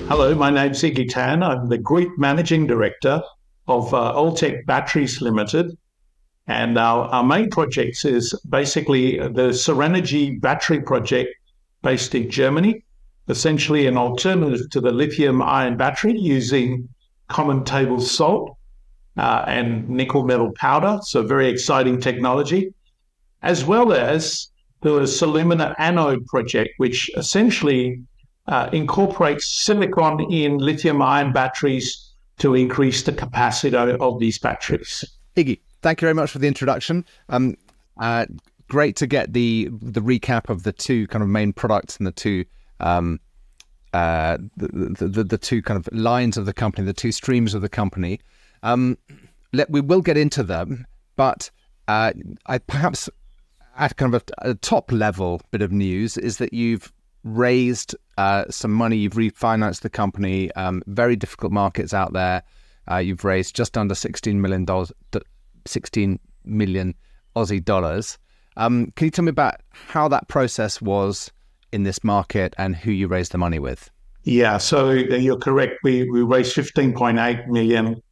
Hello, my name's Iggy. I'm the Group Managing Director of Altech Batteries Ltd. And our main project is basically the Serenergy Battery project based in Germany, essentially an alternative to the lithium-ion battery using common table salt and nickel metal powder. So very exciting technology, as well as the Silumina Anode project, which essentially incorporates silicon in lithium-ion batteries to increase the capacity of these batteries. Iggy, thank you very much for the introduction. Great to get the recap of the two kind of main products and the two the two kind of lines of the company, the two streams of the company. We will get into them, but I perhaps at kind of a top level bit of news is that you've raised some money, you've refinanced the company, very difficult markets out there. You've raised just under $16 million Aussie dollars. Can you tell me about how that process was in this market and who you raised the money with? Yeah, so you're correct. We raised 15.8 million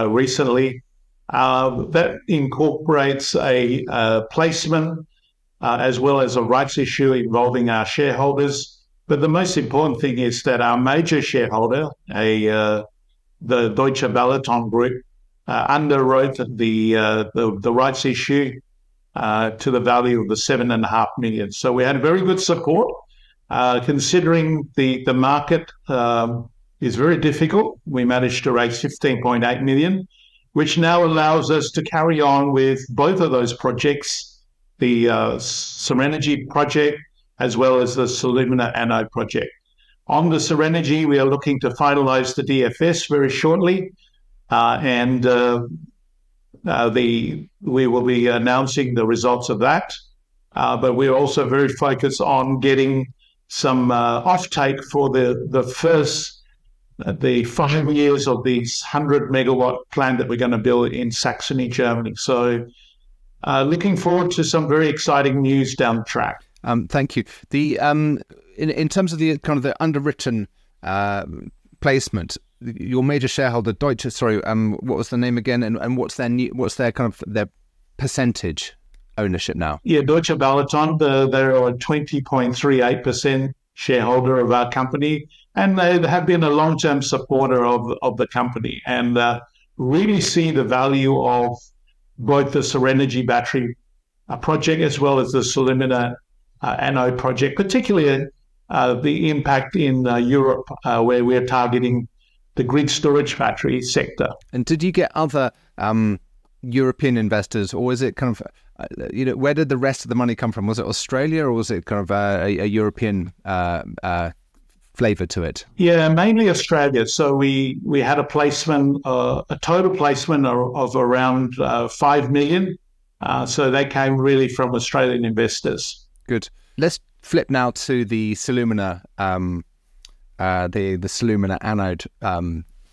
recently. That incorporates a placement as well as a rights issue involving our shareholders. But the most important thing is that our major shareholder, the Deutsche Balaton Group, underwrote the rights issue to the value of the 7.5 million. So we had very good support. Considering the market is very difficult, we managed to raise 15.8 million, which now allows us to carry on with both of those projects, the Serenergy project as well as the Silumina Anode project. On the Serenergy, we are looking to finalize the DFS very shortly, and we will be announcing the results of that. But we're also very focused on getting some offtake for the 5 years of these 100 megawatt plant that we're going to build in Saxony, Germany. So looking forward to some very exciting news down the track. Thank you. In terms of the kind of the underwritten placement, your major shareholder, Deutsche, what was the name again, and what's their kind of their percentage ownership now? Yeah, Deutsche Balaton, they're a 20.38% shareholder of our company, and they have been a long-term supporter of the company, and really see the value of both the Serenergy Battery project as well as the Silumina Anode project, particularly the impact in Europe, where we're targeting the grid storage battery sector. And did you get other European investors, or is it kind of, where did the rest of the money come from? Was it Australia, or was it kind of a European flavor to it? Yeah, mainly Australia. So we had a placement, a total placement of around 5 million. So they came really from Australian investors. Good. Let's flip now to the Silumina, the Silumina Anode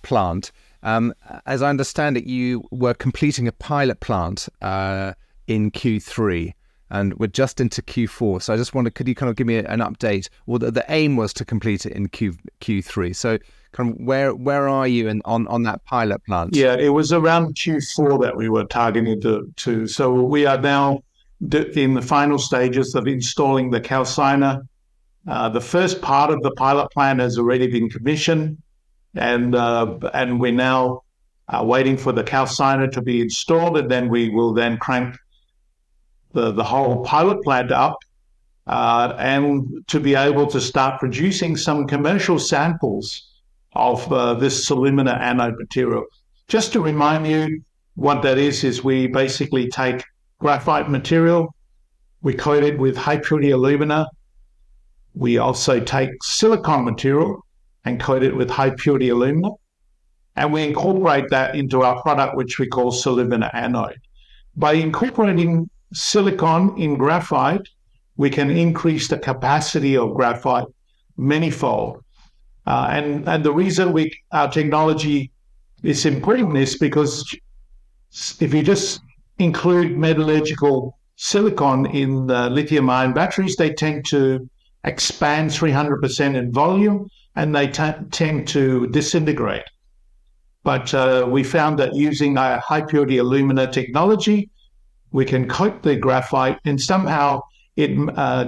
plant. As I understand it, you were completing a pilot plant in Q3, and we're just into Q4. So I just wondered, could you kind of give me an update? Well, the aim was to complete it in Q3. So kind of where are you on that pilot plant? Yeah, it was around Q4 that we were targeting to. So we are now in the final stages of installing the calciner. The first part of the pilot plant has already been commissioned, and we're now waiting for the calciner to be installed, and then we will then crank the whole pilot plant up and to be able to start producing some commercial samples of this Silumina anode material. Just to remind you what that is we basically take graphite material, we coat it with high purity alumina. We also take silicon material and coat it with high purity alumina, and we incorporate that into our product, which we call Silumina Anode. By incorporating silicon in graphite, we can increase the capacity of graphite manyfold. And the reason our technology is important is because if you just include metallurgical silicon in the lithium-ion batteries, they tend to expand 300% in volume and they tend to disintegrate. But we found that using a high-purity alumina technology, we can coat the graphite, and somehow it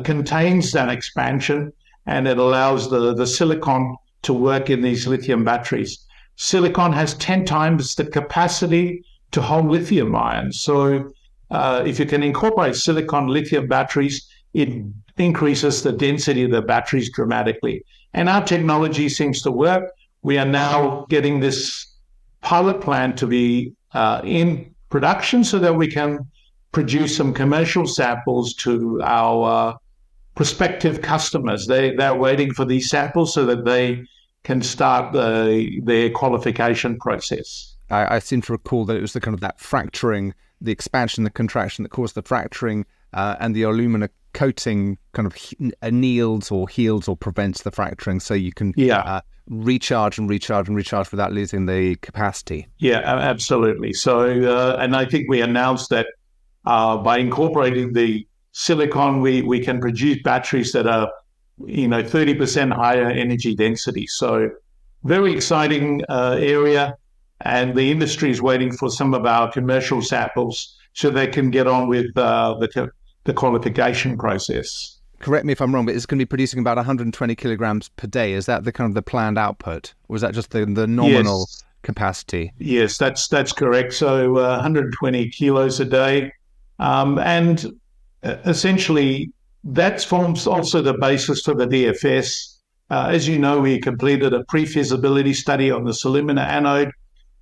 contains that expansion, and it allows the silicon to work in these lithium batteries. Silicon has 10 times the capacity to hold lithium ions. So if you can incorporate silicon lithium batteries, it increases the density of the batteries dramatically. And our technology seems to work. We are now getting this pilot plant to be in production so that we can produce some commercial samples to our prospective customers. They're waiting for these samples so that they can start their qualification process. I seem to recall that it was the kind of that fracturing, the expansion, the contraction that caused the fracturing, and the alumina coating kind of anneals or heals or prevents the fracturing, so you can recharge and recharge and recharge without losing the capacity. Yeah, absolutely. So, and I think we announced that by incorporating the silicon, we can produce batteries that are 30% higher energy density. So very exciting area, and the industry is waiting for some of our commercial samples so they can get on with the qualification process. Correct me if I'm wrong, but it's going to be producing about 120 kilograms per day. Is that the kind of the planned output, or is that just the nominal capacity? Yes, that's correct. So 120 kilos a day, and essentially that forms also the basis for the DFS. As you know, we completed a pre-feasibility study on the Silumina anode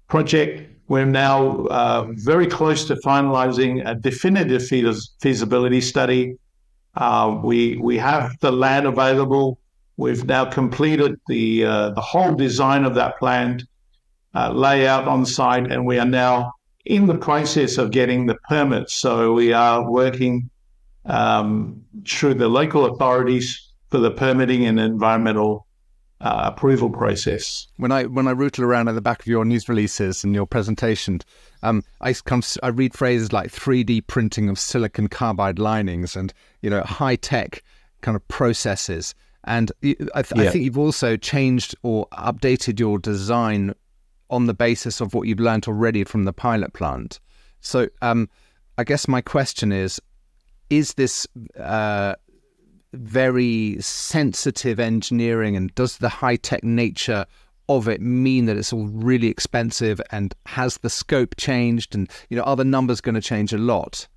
project. We're now very close to finalizing a definitive feasibility study. We have the land available. We've now completed the whole design of that plant, layout on site, and we are now in the process of getting the permits. So we are working through the local authorities for the permitting and environmental approval process. When I rootle around at the back of your news releases and your presentation, I read phrases like 3D printing of silicon carbide linings and high tech kind of processes. And I think you've also changed or updated your design on the basis of what you've learned already from the pilot plant. So I guess my question is this very sensitive engineering, and does the high-tech nature of it mean that it's all really expensive, and has the scope changed, and are the numbers going to change a lot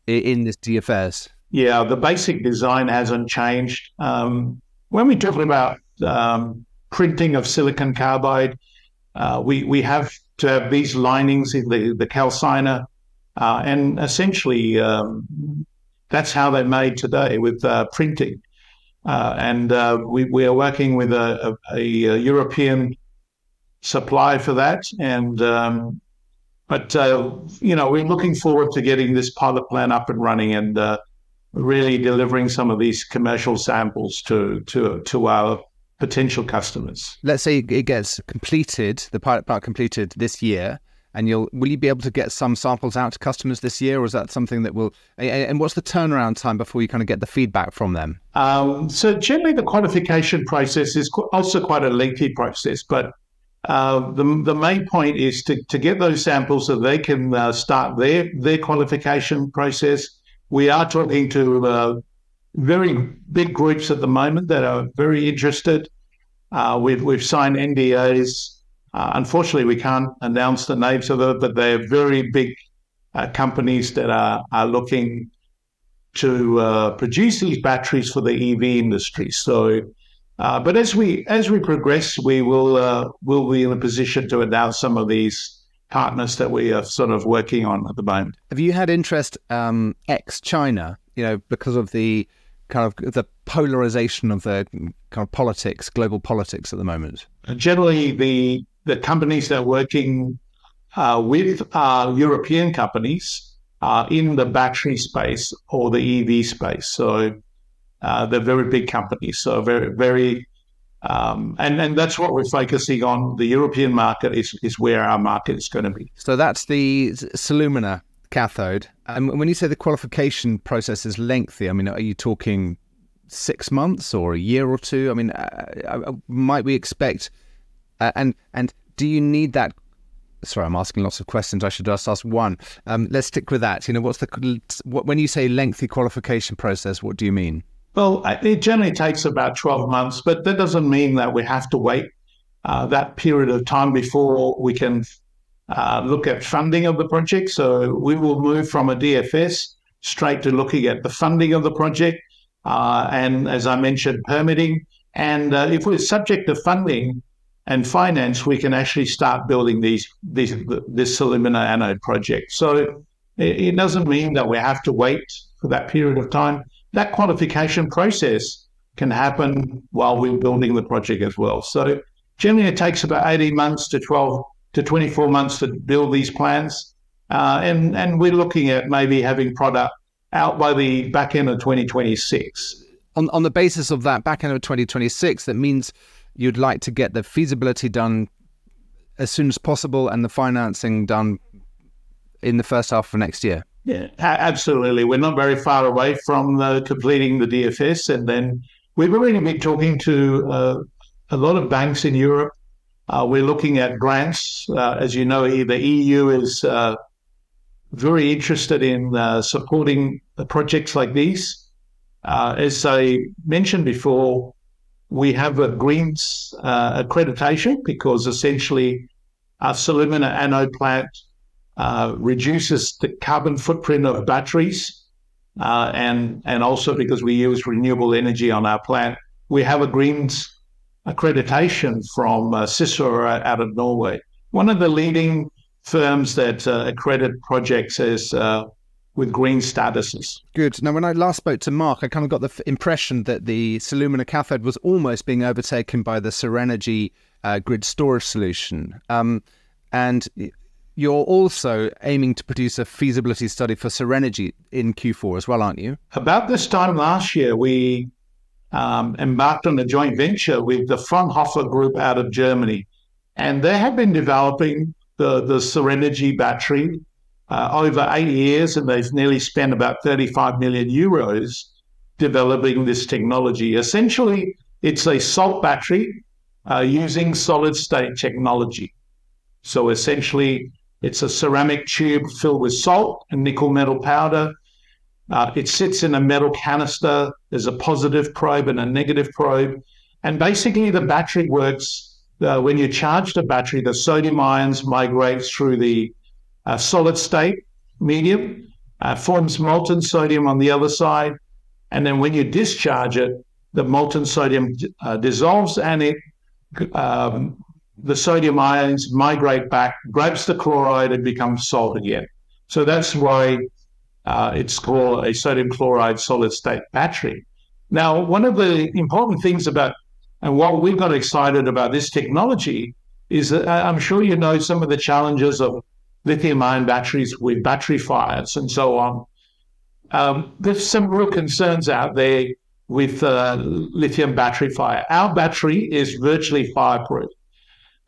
in this DFS? Yeah, the basic design hasn't changed. When we talk about printing of silicon carbide, we have to have these linings in the calciner, and essentially that's how they're made today with printing. And we are working with a European supplier for that. And but we're looking forward to getting this pilot plant up and running and really delivering some of these commercial samples to our potential customers. Let's say it gets completed, the pilot plant completed this year, and will you be able to get some samples out to customers this year, or is that something that will? And what's the turnaround time before you kind of get the feedback from them? So generally, the qualification process is also quite a lengthy process, but the main point is to get those samples so they can start their qualification process. We are talking to very big groups at the moment that are very interested. We've signed NDAs. Unfortunately, we can't announce the names of them, but they're very big companies that are looking to produce these batteries for the EV industry. So, but as we progress, we'll be in a position to announce some of these partners that we are sort of working on at the moment. Have you had interest ex-China? Because of the kind of the polarization of the kind of politics, global politics at the moment. Generally, the companies that are working with European companies in the battery space or the EV space. So they're very big companies. So very, and that's what we're focusing on. The European market is where our market is going to be. So that's the Silumina cathode. And when you say the qualification process is lengthy, I mean, are you talking 6 months or a year or two? I mean, might we expect, and do you need that? Sorry, I'm asking lots of questions. I should just ask one. Let's stick with that. You know, when you say lengthy qualification process, what do you mean? Well, it generally takes about 12 months, but that doesn't mean that we have to wait that period of time before we can look at funding of the project. So we will move from a DFS straight to looking at the funding of the project, and as I mentioned, permitting. And if we're subject to funding and finance, we can actually start building this Silumina anode project. So it doesn't mean that we have to wait for that period of time. That qualification process can happen while we're building the project as well. So generally it takes about 18 months to 12 to 24 months to build these plans. And we're looking at maybe having product out by the back end of 2026. On the basis of that back end of 2026, that means you'd like to get the feasibility done as soon as possible and the financing done in the first half of next year. Yeah, absolutely. We're not very far away from completing the DFS. And then we've already been talking to a lot of banks in Europe. We're looking at grants. As you know, the EU is very interested in supporting projects like these. As I mentioned before, we have a greens accreditation because essentially our Silumina anode plant reduces the carbon footprint of batteries, and also because we use renewable energy on our plant. We have a greens accreditation from CERENERGY out of Norway, one of the leading firms that accredit projects as with green statuses. Good. Now, when I last spoke to Mark, I kind of got the impression that the Silumina cathode was almost being overtaken by the Serenergy grid storage solution. And you're also aiming to produce a feasibility study for Serenergy in Q4 as well, aren't you? About this time last year, we embarked on a joint venture with the Fraunhofer group out of Germany. And they have been developing the Serenergy battery over 8 years, and they've nearly spent about 35 million euros developing this technology. Essentially, it's a salt battery using solid-state technology. So essentially, it's a ceramic tube filled with salt and nickel metal powder. It sits in a metal canister. There's a positive probe and a negative probe. And basically, the battery works when you charge the battery, the sodium ions migrate through the solid state medium, forms molten sodium on the other side. And then when you discharge it, the molten sodium dissolves and the sodium ions migrate back, grabs the chloride and becomes salt again. So that's why it's called a sodium chloride solid state battery. Now, one of the important things about, and what we've got excited about this technology is that I'm sure you know some of the challenges of lithium-ion batteries with battery fires and so on. There's some real concerns out there with lithium battery fire. Our battery is virtually fireproof.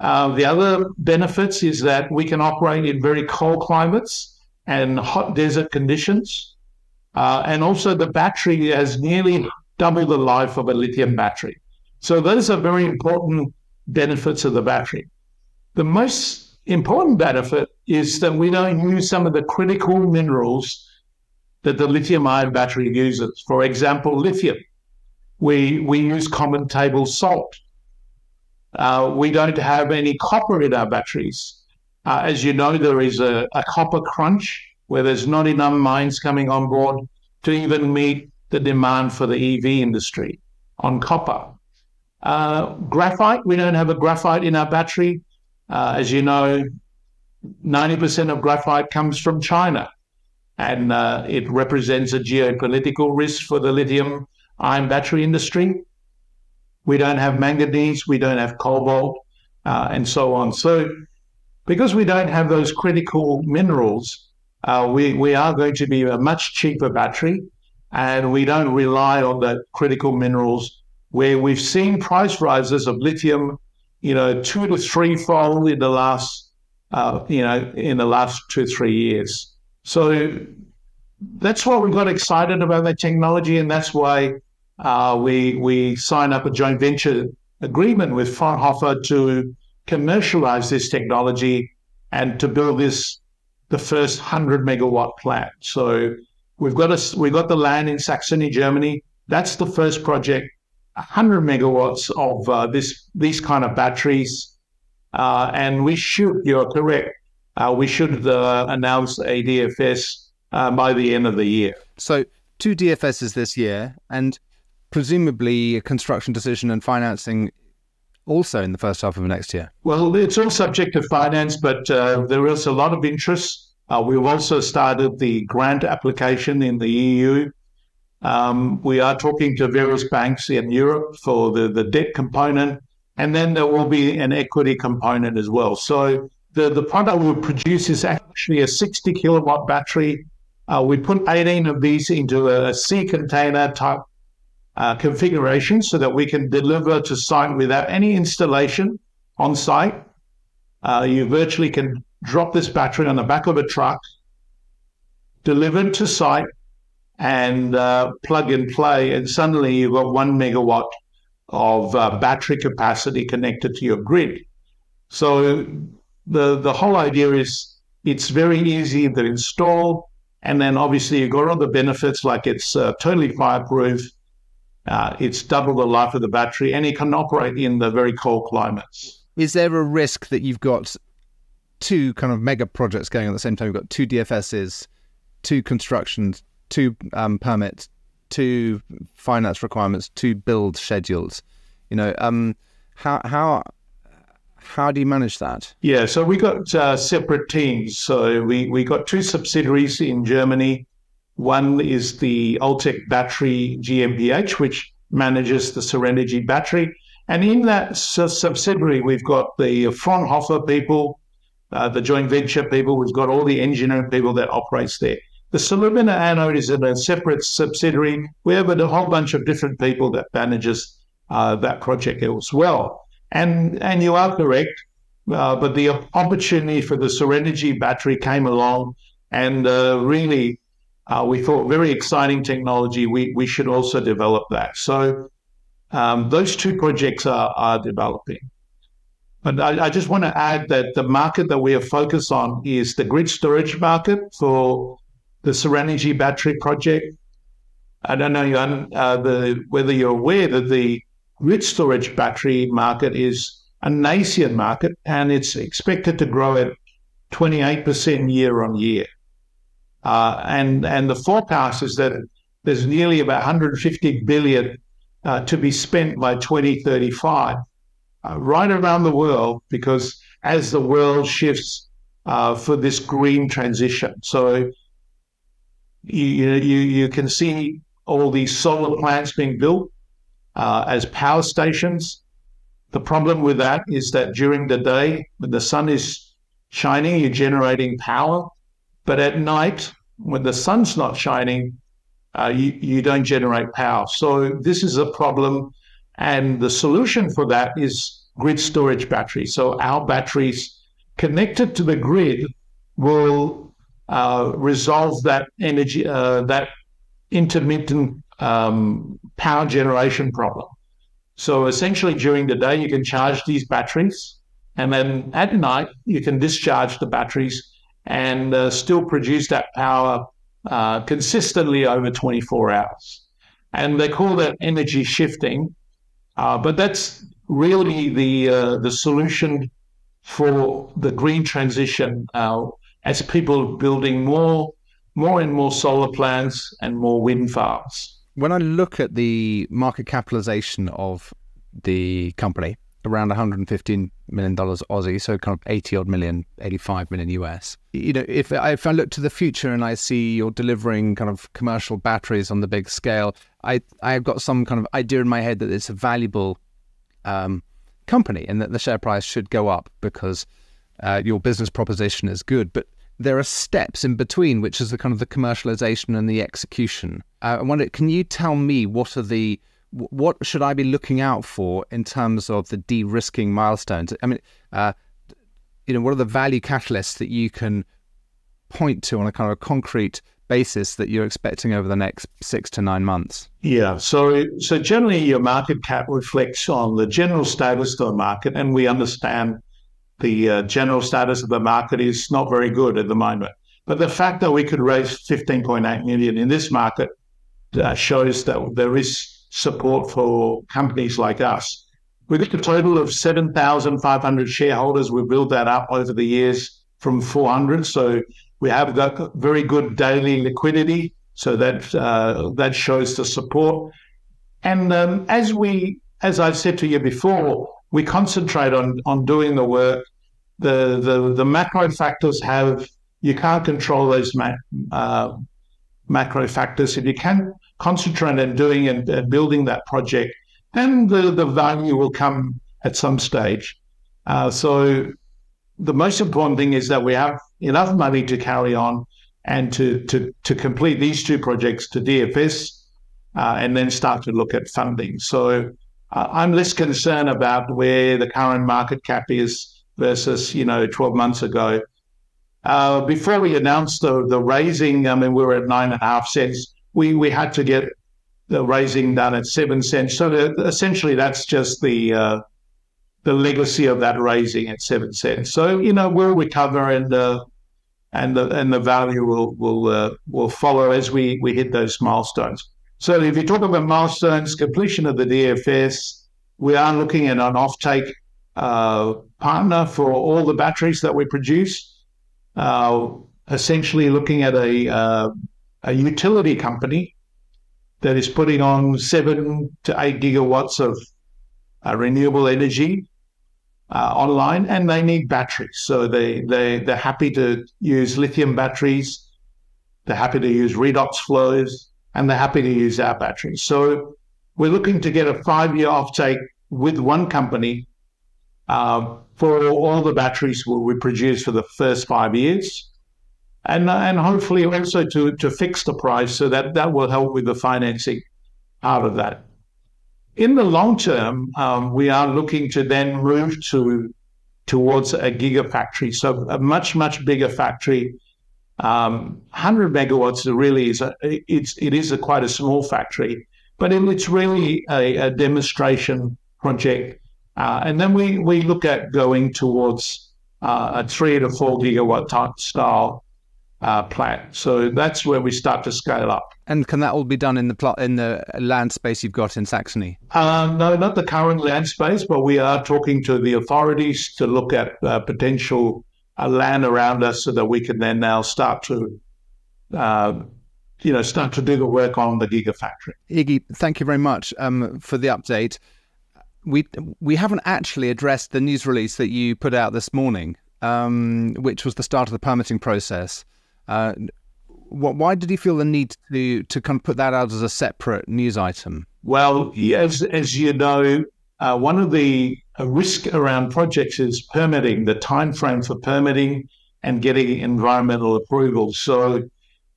The other benefits is that we can operate in very cold climates and hot desert conditions. And also the battery has nearly double the life of a lithium battery. So those are very important benefits of the battery. The most important benefit is that we don't use some of the critical minerals that the lithium-ion battery uses. For example, lithium. We use common table salt. We don't have any copper in our batteries. As you know, there is a copper crunch where there's not enough mines coming on board to even meet the demand for the EV industry on copper. Graphite, we don't have a graphite in our battery. As you know, 90% of graphite comes from China, and it represents a geopolitical risk for the lithium-ion battery industry. We don't have manganese, we don't have cobalt, and so on. So because we don't have those critical minerals, we are going to be a much cheaper battery, and we don't rely on the critical minerals where we've seen price rises of lithium, 2 to 3 fold in the last, in the last 2 or 3 years. So that's why we got excited about that technology, and that's why we sign up a joint venture agreement with Fraunhofer to commercialize this technology and to build the first 100 megawatt plant. So we got the land in Saxony, Germany. That's the first project, 100 megawatts of these kind of batteries. And you're correct, we should announce a DFS by the end of the year. So 2 DFSs this year, and presumably a construction decision and financing also in the first half of next year. Well, it's all subject to finance, but there is a lot of interest. We've also started the grant application in the EU. We are talking to various banks in Europe for the debt component, and then there will be an equity component as well. So the product we produce is actually a 60 kilowatt battery. We put 18 of these into a sea container type configuration so that we can deliver to site without any installation on site. You virtually can drop this battery on the back of a truck, deliver it to site, and plug and play, and suddenly you've got 1 megawatt of battery capacity connected to your grid. So the whole idea is it's very easy to install, and then obviously you've got all the benefits, like it's totally fireproof, it's double the life of the battery, and it can operate in the very cold climates. Is there a risk that you've got 2 kind of mega projects going on at the same time? You've got 2 DFSs, 2 constructions, 2 permits, 2 finance requirements, 2 build schedules. You know, how do you manage that? Yeah, so we got separate teams. So we got 2 subsidiaries in Germany. One is the Altech Batteries GmbH, which manages the Serenergy Battery. And in that subsidiary, we've got the Fraunhofer people, the joint venture people. We've got all the engineering people that operates there. The Silumina Anode is in a separate subsidiary. We have a whole bunch of different people that manages that project as well. And you are correct, but the opportunity for the Serenergy battery came along, and really we thought very exciting technology. We should also develop that. So those 2 projects are developing. But I just want to add that the market that we are focused on is the grid storage market for the Serenergy battery project. I don't know whether you're aware that the grid storage battery market is a nascent market, and it's expected to grow at 28% year on year. And the forecast is that there's nearly about 150 billion to be spent by 2035 right around the world, because as the world shifts for this green transition. So you can see all these solar plants being built as power stations. The problem with that is that during the day, when the sun is shining, you're generating power. But at night, when the sun's not shining, you don't generate power. So this is a problem. And the solution for that is grid storage batteries. So our batteries connected to the grid will resolve that energy, that intermittent power generation problem. So essentially during the day, you can charge these batteries, and then at night, you can discharge the batteries and still produce that power consistently over 24 hours. And they call that energy shifting, but that's really the solution for the green transition as people are building more and more solar plants and more wind farms. When I look at the market capitalization of the company, around $115 million Aussie, so kind of 80 odd million, 85 million US. You know, if I look to the future and I see you're delivering kind of commercial batteries on the big scale, I've got some kind of idea in my head that it's a valuable company and that the share price should go up because your business proposition is good. But there are steps in between, which is the kind of the commercialization and the execution. I wonder, can you tell me what should I be looking out for in terms of the de-risking milestones? I mean, what are the value catalysts that you can point to on a kind of concrete basis that you're expecting over the next 6 to 9 months? Yeah, so generally your market cap reflects on the general status of the market, and we understand the general status of the market is not very good at the moment. But the fact that we could raise 15.8 million in this market shows that there is support for companies like us. We've got a total of 7,500 shareholders. We built that up over the years from 400. So we have got very good daily liquidity. So that shows the support. And as I said to you before, we concentrate on doing the work. The macro factors you can't control those macro factors. If you can concentrate on doing and building that project, then the value will come at some stage. So the most important thing is that we have enough money to carry on and to complete these 2 projects to DFS and then start to look at funding. So I'm less concerned about where the current market cap is versus 12 months ago. Before we announced the raising, we were at 9.5 cents. We had to get the raising done at 7 cents. So essentially, that's just the legacy of that raising at 7 cents. So we'll recover, and the value will follow as we hit those milestones. So if you talk about milestones, completion of the DFS, we are looking at an offtake partner for all the batteries that we produce. Essentially, looking at a utility company that is putting on 7 to 8 gigawatts of renewable energy online, and they need batteries. So they're happy to use lithium batteries, they're happy to use redox flows, and they're happy to use our batteries. So we're looking to get a 5-year offtake with one company for all the batteries we produce for the first 5 years. And hopefully also to fix the price, so that will help with the financing out of that. In the long term, we are looking to then move towards a gigafactory, so a much, much bigger factory. 100 megawatts really is quite a small factory, but it's really a demonstration project. And then we look at going towards a 3 to 4 gigawatt type style plant. So that's where we start to scale up. And can that all be done in the land space you've got in Saxony? No, not the current land space, but we are talking to the authorities to look at potential land around us, so that we can then now start to do the work on the gigafactory. Iggy, thank you very much for the update. We haven't actually addressed the news release that you put out this morning, which was the start of the permitting process. Why did you feel the need to kind of put that out as a separate news item? Well, as you know, one of the risks around projects is permitting, the time frame for permitting and getting environmental approvals. So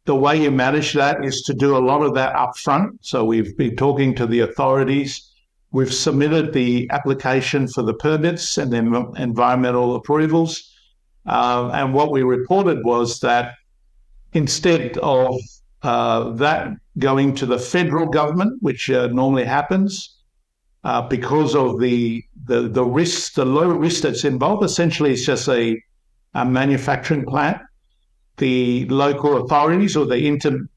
the way you manage that is to do a lot of that up front. So we've been talking to the authorities. We've submitted the application for the permits and then environmental approvals. And what we reported was that instead of that going to the federal government, which normally happens, because of the risks, the low risk that's involved, essentially it's just a manufacturing plant. The local authorities or the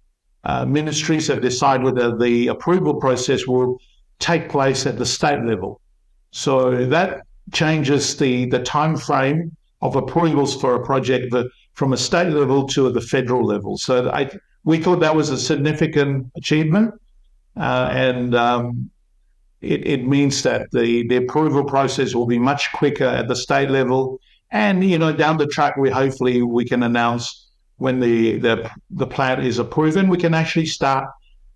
ministries have decided whether the approval process will take place at the state level. So that changes the time frame of approvals for a project from a state level to the federal level. So we thought that was a significant achievement, and it means that the approval process will be much quicker at the state level. And down the track, hopefully we can announce when the plant is approved, and we can actually start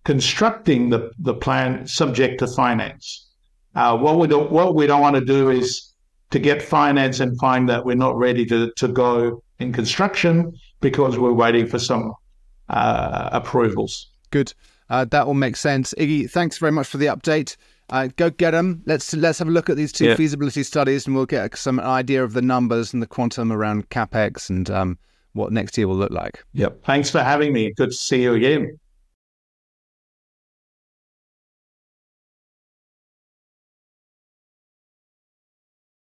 constructing the plant subject to finance. What we don't want to do is to get finance and find that we're not ready to go in construction because we're waiting for some approvals. Good. That all makes sense. Iggy, thanks very much for the update. Go get them. Let's have a look at these two feasibility studies, and we'll get some idea of the numbers and the quantum around CapEx and what next year will look like. Yep. Thanks for having me. Good to see you again.